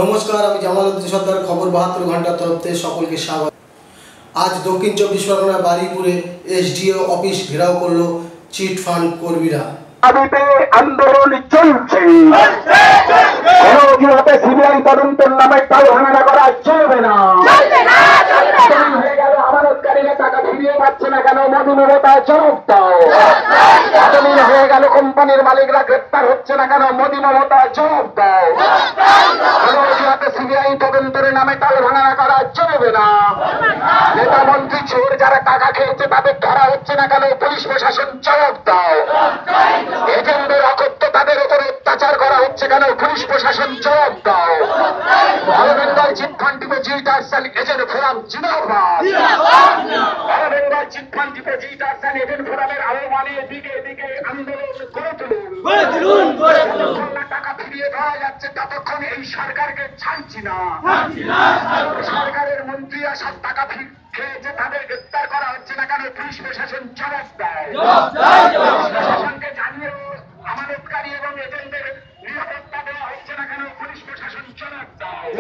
নমস্কার, আমি জামাল উদ্দিন সর্দার। খবর 72 ঘন্টার তরফ থেকে সকলকে স্বাগত। আজ দক্ষিণ 24 পরগনা বারুইপুরে এসডিও অফিস ঘেরাও করলো চিট ফান্ড কর্মীরা। আন্দোলন চলছে, সিবিআই তদন্তের নামে টাল ভাঙা করা চলবে না। হয়ে গেল আমানতকারীরা টাকা ফিরিয়ে পাচ্ছে না কেন? মোদি মমতায় জবাব দাও। এতদিন হয়ে গেল কোম্পানির মালিকরা গ্রেপ্তার হচ্ছে না কেন? মোদি মমতায় জবাব দাও। সিবিআই তদন্তের নামে টাল ভাঙা করা চলবে না। নেতা মন্ত্রী চোর যারা টাকা খেয়েছে তাদের ধরা হচ্ছে না কেন? পুলিশ প্রশাসন জবাব দাও। এজেন্টদের অকথ্য তাদের উপর অত্যাচার করা হচ্ছে কেন? পুলিশ প্রশাসন জবাব দাও। Bengal chit fund depositors and agent forum জিন্দাবাদ। Bengal chit fund depositors and agent ফোরামের আহ্বানে দিকে দিকে আন্দোলন করে তুলুন। টাকা ফিরিয়ে পাওয়া যাচ্ছে ততক্ষণ এই সরকারকে ছাড়ছি না। সরকারের মন্ত্রীরা সব টাকা খেয়েছে, তাদের গ্রেপ্তার করা হচ্ছে না কেন? পুলিশ প্রশাসন জবাব দেয়। প্রশাসনকে জানিয়ে আমানতকারী এবং এজেন্টদের নিরাপত্তা দেওয়া হচ্ছে না কেন? পুলিশ প্রশাসন জবাব দেয়।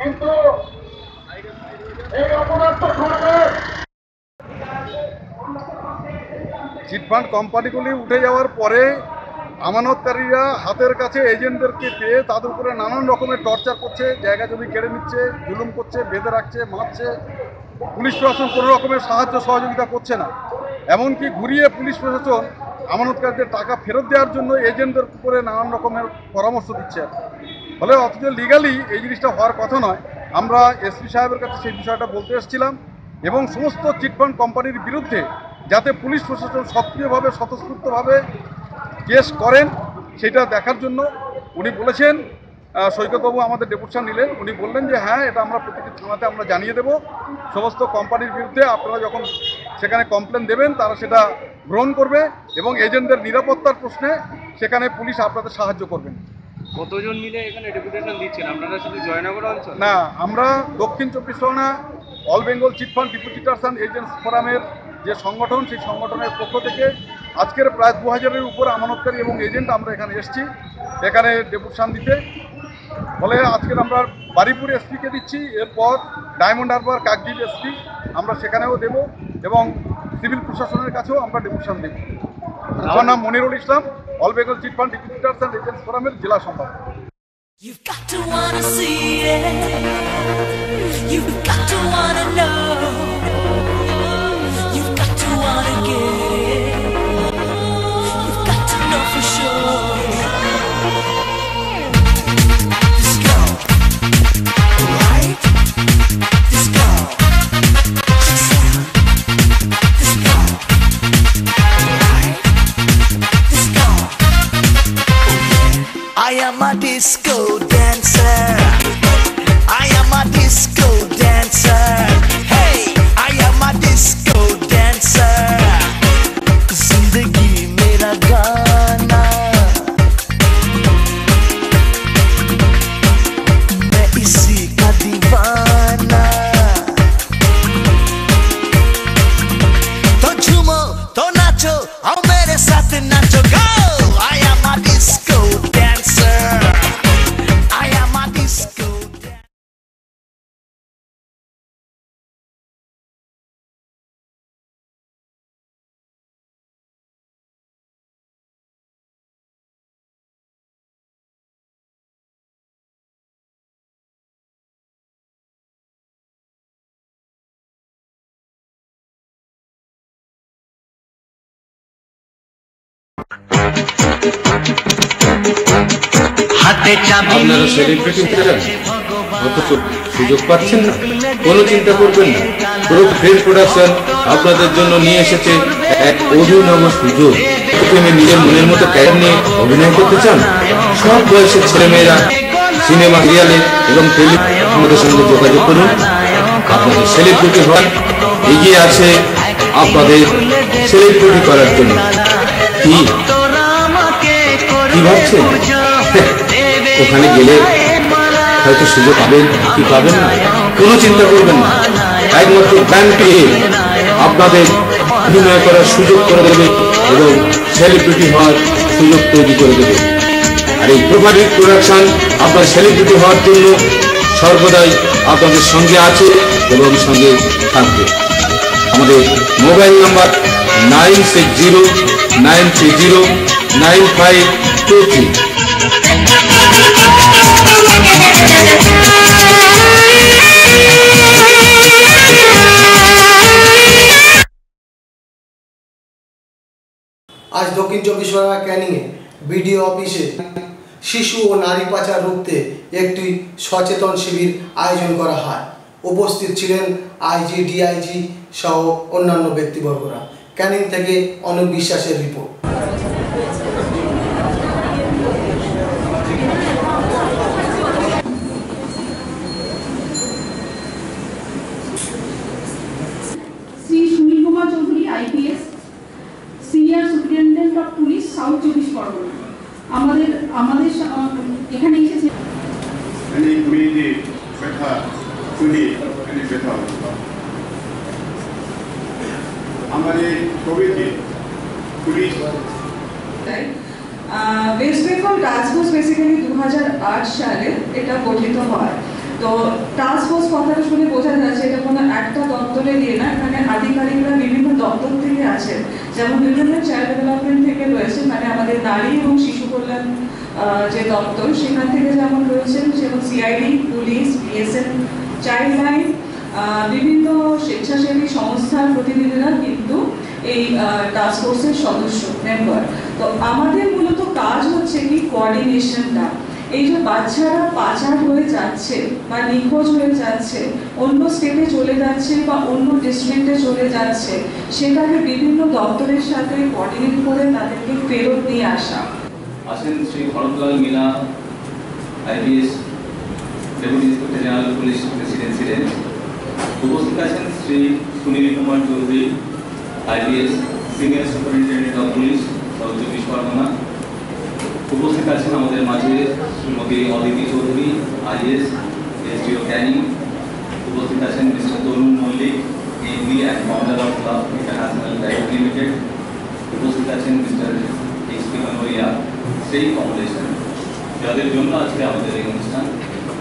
কিন্তু এই অপরাধ চিটফান্ড কোম্পানিগুলি উঠে যাওয়ার পরে আমানতকারীরা হাতের কাছে এজেন্টদেরকে পেয়ে তাদের উপরে নানান রকমের টর্চার করছে, জায়গা জমি কেড়ে নিচ্ছে, জুলুম করছে, বেঁধে রাখছে, মারছে। পুলিশ প্রশাসন কোনো রকমের সাহায্য সহযোগিতা করছে না। এমনকি ঘুরিয়ে পুলিশ প্রশাসন আমানতকারীদের টাকা ফেরত দেওয়ার জন্য এজেন্টদের উপরে নানান রকমের পরামর্শ দিচ্ছে। ফলে অথচ লিগালি এই জিনিসটা হওয়ার কথা নয়। আমরা এসপি সাহেবের কাছে সেই বিষয়টা বলতে এসেছিলাম এবং সমস্ত চিটফান্ড কোম্পানির বিরুদ্ধে যাতে পুলিশ প্রশাসন সক্রিয়ভাবে স্বতঃস্ফূর্তভাবে কেস করেন সেটা দেখার জন্য উনি বলেছেন। সৈকতবাবু আমাদের ডেপুটেশন নিলেন, উনি বললেন যে হ্যাঁ, এটা আমরা প্রতিটি থানাতে আমরা জানিয়ে দেব। সমস্ত কোম্পানির বিরুদ্ধে আপনারা যখন সেখানে কমপ্লেন দেবেন তারা সেটা গ্রহণ করবে এবং এজেন্টদের নিরাপত্তার প্রশ্নে সেখানে পুলিশ আপনাদের সাহায্য করবেন। কতজন মিলে এখানে ডেপুটেশন দিচ্ছেন আপনারা? শুধু জয়নগর অঞ্চল না, আমরা দক্ষিণ 24 Pargana all Bengal chit fund depositors and agents ফোরামের যে সংগঠন, সেই সংগঠনের পক্ষ থেকে আজকের প্রায় 2000-এর উপর আমানতকারী এবং এজেন্ট আমরা এখানে এসেছি এখানে ডেপুটেশন দিতে। ফলে আজকের আমরা বারুইপুর এসপিকে দিচ্ছি, এরপর ডায়মন্ড হারবার কাকদ্বীপ এসপি আমরা সেখানেও দেব এবং সিভিল প্রশাসনের কাছেও আমরা ডেপুটেশন দেব। আমার নাম Monirul Islam, all Bengal chit fund depositors and agents ফোরামের জেলা সম্পাদক। You've got to wanna see it. You've got to wanna know. You've got to wanna get it. You've got to know for sure. Let's go. Right? Let's go. Let's go. Right? Let's go. I am a disco dancer. I am a disco dancer. Hey, I am a disco dancer. जिंदगी मेरा गाना, मैं इसी का दीवाना। तो झूमो तो नाचो और मेरे साथ नाचो। Go! I am a disco dancer. I আপনারা সেলিব্রিটি হতে চান অথচ সুযোগ পাচ্ছেন না, কোনো চিন্তা করবেন না। গ্রুপ ফিল্ম প্রোডাকশন আপনাদের জন্য নিয়ে এসেছে এক অভিনব সুযোগ। তুমি নিজের মনের মতো ক্যারিয়ার নিয়ে অভিনয় করতে চান? সব বয়সের ছেলেমেয়েরা সিনেমা, সিরিয়ালে এবং আমাদের সঙ্গে যোগাযোগ করুন। আপনাদের সেলিব্রিটি হন, এগিয়ে আছে আপনাদের সেলিব্রিটি করার জন্য। কি ভাবছেন? ওখানে গেলে হয়তো সুযোগ পাবেন কি পাবেন না, কোনো চিন্তা করবেন না। একমাত্র ব্যাংক পেয়ে আপনাদের অভিনয় করার সুযোগ করে দেবে এবং সেলিব্রিটি হওয়ার সুযোগ তৈরি করে দেবে। আর এই প্রোভাইড প্রোডাকশন আপনার সেলিব্রিটি হওয়ার জন্য সর্বদাই আপনাদের সঙ্গে আছে এবং সঙ্গে থাকবে। আমাদের মোবাইল নাম্বার 9609309523। আজ দক্ষিণ চব্বিশ পরগনা ক্যানিংয়ে বিডিও অফিসে শিশু ও নারী পাচার রুখতে একটি সচেতন শিবির আয়োজন করা হয়। উপস্থিত ছিলেন আইজি, ডিআইজি সহ অন্যান্য ব্যক্তিবর্গরা। ক্যানিং থেকে অনুপ বিশ্বাসের report. Shri Sunil Kumar Chowdhury, IPS, senior superintendent of police, south 24 Pargana. আমাদের এখানে এসেছে আমাদের কবিকে police West Bengal task force basically 2008 সালে এটা গঠিত হয়। তো টাস্ক ফোর্স কথাটা শুনে বোঝা যাচ্ছে এটা কোনো একটা দপ্তরে দিয়ে না, এখানে আধিকারিকরা বিভিন্ন দপ্তর থেকে আছেন। যেমন বিভিন্ন চাইল্ড ডেভেলপমেন্ট থেকে রয়েছে, মানে আমাদের নারী এবং শিশু কল্যাণ যে দপ্তর সেখান থেকে যেমন রয়েছেন, যেমন CID, police, BSF, child line, বিভিন্ন স্বেচ্ছাসেবী সংস্থার প্রতিনিধিরা কিন্তু এই টাস্ক ফোর্সের সদস্য মেম্বার। তো আমাদের মূলত কাজ হচ্ছে কি কোঅর্ডিনেশনটা। এই যে বাচ্চারা পাচার হয়ে যাচ্ছে বা নিখোঁজ হয়ে যাচ্ছে, অন্য স্টেটে চলে যাচ্ছে বা অন্য ডিস্ট্রিক্টে চলে যাচ্ছে, সেটাকে বিভিন্ন দপ্তরের সাথে কোঅর্ডিনেট করে তাদেরকে ফেরত নিয়ে আসা। আছেন Shri Bharatlal Meena, IPS, deputy inspector general police presidency range. উপস্থিত আছেন Shri Sunil Kumar Chowdhury, IPS, senior superintendent of police, south 24 Pargana. উপস্থিত আছেন আমাদের মাঝে শ্রীমতী অদিতি চৌধুরী, IS, SDO ক্যানিং। উপস্থিত আছেন mister Tarun Mallick, MD and founder of club international private limited. উপস্থিত আছেন মিস্টার XP কানোরিয়া, সেই ফাউন্ডেশন, যাদের জন্য আজকে আমাদের এই অনুষ্ঠান,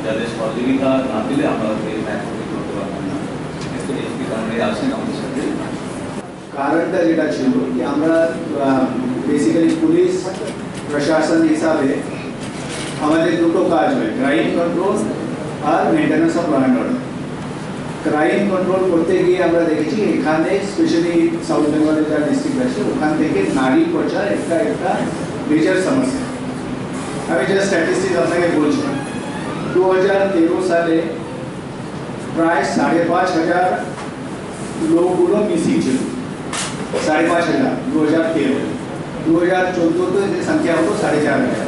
যাদের সহযোগিতা না দিলে আমরা এই ম্যাচটি করতে পারতাম না। মিস্টার XP কানোরিয়া আছেন আমাদের সাথে। কারণটা যেটা ছিল কি আমরা বেসিক্যালি পুলিশ প্রশাসন হিসাবে আমাদের দুটো কাজ হয়, ক্রাইম কন্ট্রোল আর maintenance of law and order. Crime control করতে গিয়ে আমরা দেখেছি এখানে স্পেশালি সাউথ বেঙ্গলের যা ডিস্ট্রিক্ট আছে ওখান থেকে নারী পাচার একটা মেজর সমস্যা। আমি জাস্ট স্ট্যাটিস্টিক্স আপনাকে বলছি, 2013 সালে প্রায় 5,500 লোকগুলো মিসিং ছিল, 5,500 2013। 2014 এর সংখ্যা হলো 4,500।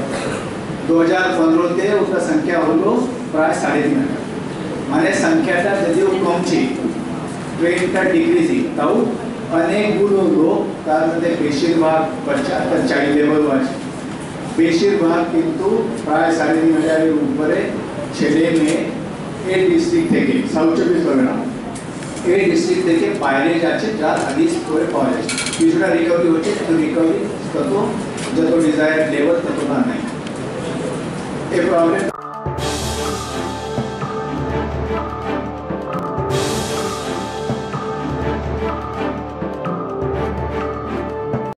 2015 ওটা সংখ্যা হলো প্রায় 3,500। মানে সংখ্যাটা যদিও কমছে, ট্রেন্ডটা ডিক্রিজিং, তাও অনেকগুলো লোক, তার মধ্যে বেশিরভাগ বাচ্চা চাইল্ড লেবার আছে, বেশিরভাগ কিন্তু প্রায় 3,500 এর উপরে ছেলে মেয়ে এই ডিস্ট্রিক্ট থেকে, সাউথ 24 পরগনা এই ডিস্ট্রিক্ট থেকে বাইরে যাচ্ছে, যা হাদিস করে পাওয়া যাচ্ছে। কিছুটা রিকভারি হচ্ছে, কিন্তু রিকভারি যত ডিজায়ার লেভেল ততটা নাই। এই প্রবলেম